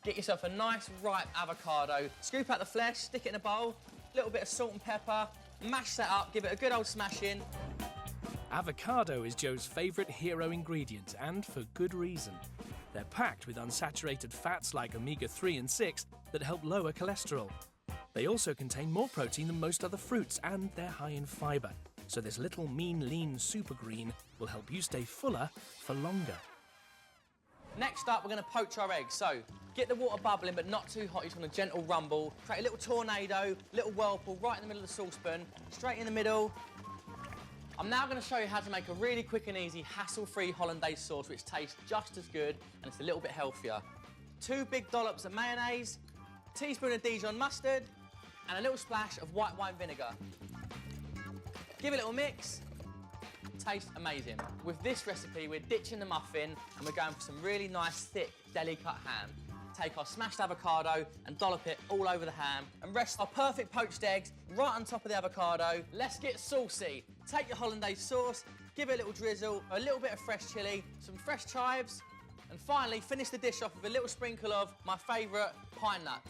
Get yourself a nice ripe avocado, scoop out the flesh, stick it in a bowl, a little bit of salt and pepper, mash that up, give it a good old smash in. Avocado is Joe's favourite hero ingredient, and for good reason. They're packed with unsaturated fats like omega-3 and 6 that help lower cholesterol. They also contain more protein than most other fruits, and they're high in fibre. So this little mean, lean super green will help you stay fuller for longer. Next up, we're going to poach our eggs. So, get the water bubbling, but not too hot. You just want a gentle rumble. Create a little tornado, little whirlpool right in the middle of the saucepan, straight in the middle. I'm now going to show you how to make a really quick and easy, hassle-free hollandaise sauce, which tastes just as good and it's a little bit healthier. 2 big dollops of mayonnaise, a teaspoon of Dijon mustard, and a little splash of white wine vinegar. Give it a little mix. Tastes amazing. With this recipe, we're ditching the muffin and we're going for some really nice, thick, deli-cut ham. Take our smashed avocado and dollop it all over the ham and rest our perfect poached eggs right on top of the avocado. Let's get saucy. Take your hollandaise sauce, give it a little drizzle, a little bit of fresh chilli, some fresh chives, and finally finish the dish off with a little sprinkle of my favourite pine nuts.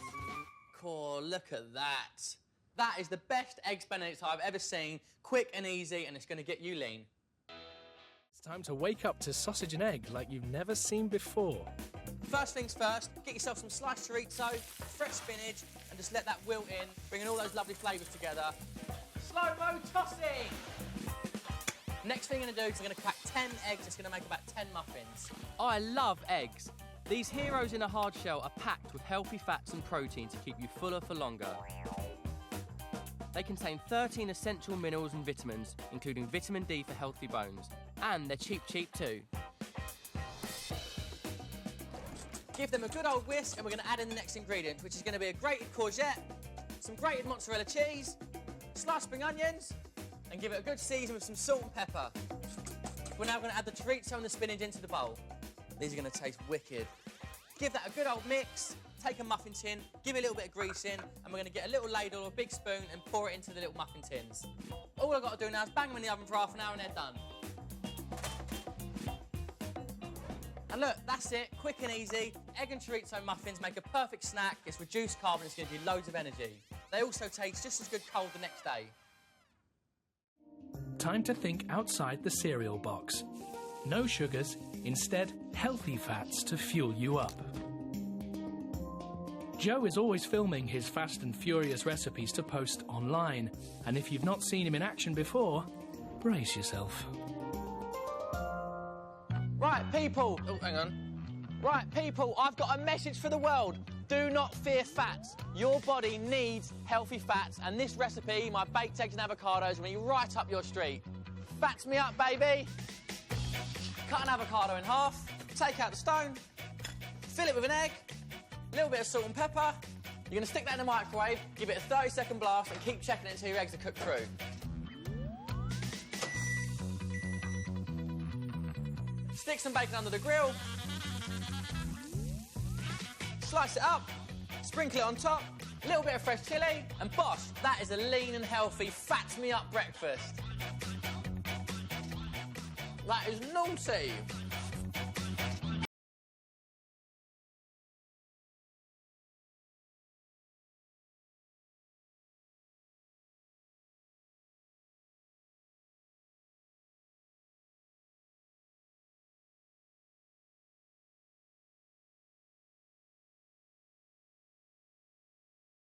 Cool, look at that. That is the best eggs Benedicts I've ever seen. Quick and easy, and it's going to get you lean. It's time to wake up to sausage and egg like you've never seen before. First things first, get yourself some sliced chorizo, fresh spinach, and just let that wilt in, bringing all those lovely flavours together. Slow-mo tossing! Next thing I'm going to do is I'm going to crack 10 eggs. It's going to make about 10 muffins. I love eggs. These heroes in a hard shell are packed with healthy fats and protein to keep you fuller for longer. They contain 13 essential minerals and vitamins, including vitamin D for healthy bones. And they're cheap too. Give them a good old whisk and we're going to add in the next ingredient, which is going to be a grated courgette, some grated mozzarella cheese, sliced spring onions, and give it a good season with some salt and pepper. We're now going to add the chorizo and the spinach into the bowl. These are going to taste wicked. Give that a good old mix, take a muffin tin, give it a little bit of grease in, and we're going to get a little ladle or a big spoon and pour it into the little muffin tins. All I've got to do now is bang them in the oven for half an hour and they're done. And look, that's it, quick and easy. Egg and chorizo muffins make a perfect snack. It's reduced carb and it's going to give you loads of energy. They also taste just as good cold the next day. Time to think outside the cereal box. No sugars, instead healthy fats to fuel you up. Joe is always filming his fast and furious recipes to post online, and if you've not seen him in action before, brace yourself. Right, people. Oh, hang on. Right, people, I've got a message for the world. Do not fear fats. Your body needs healthy fats, and this recipe, my baked eggs and avocados, will be right up your street. Fats me up, baby. Cut an avocado in half, take out the stone, fill it with an egg, a little bit of salt and pepper. You're going to stick that in the microwave, give it a 30-second blast, and keep checking it until your eggs are cooked through. Stick some bacon under the grill. Slice it up, sprinkle it on top, a little bit of fresh chilli, and bosh, that is a lean and healthy, fats me up breakfast. That is naughty.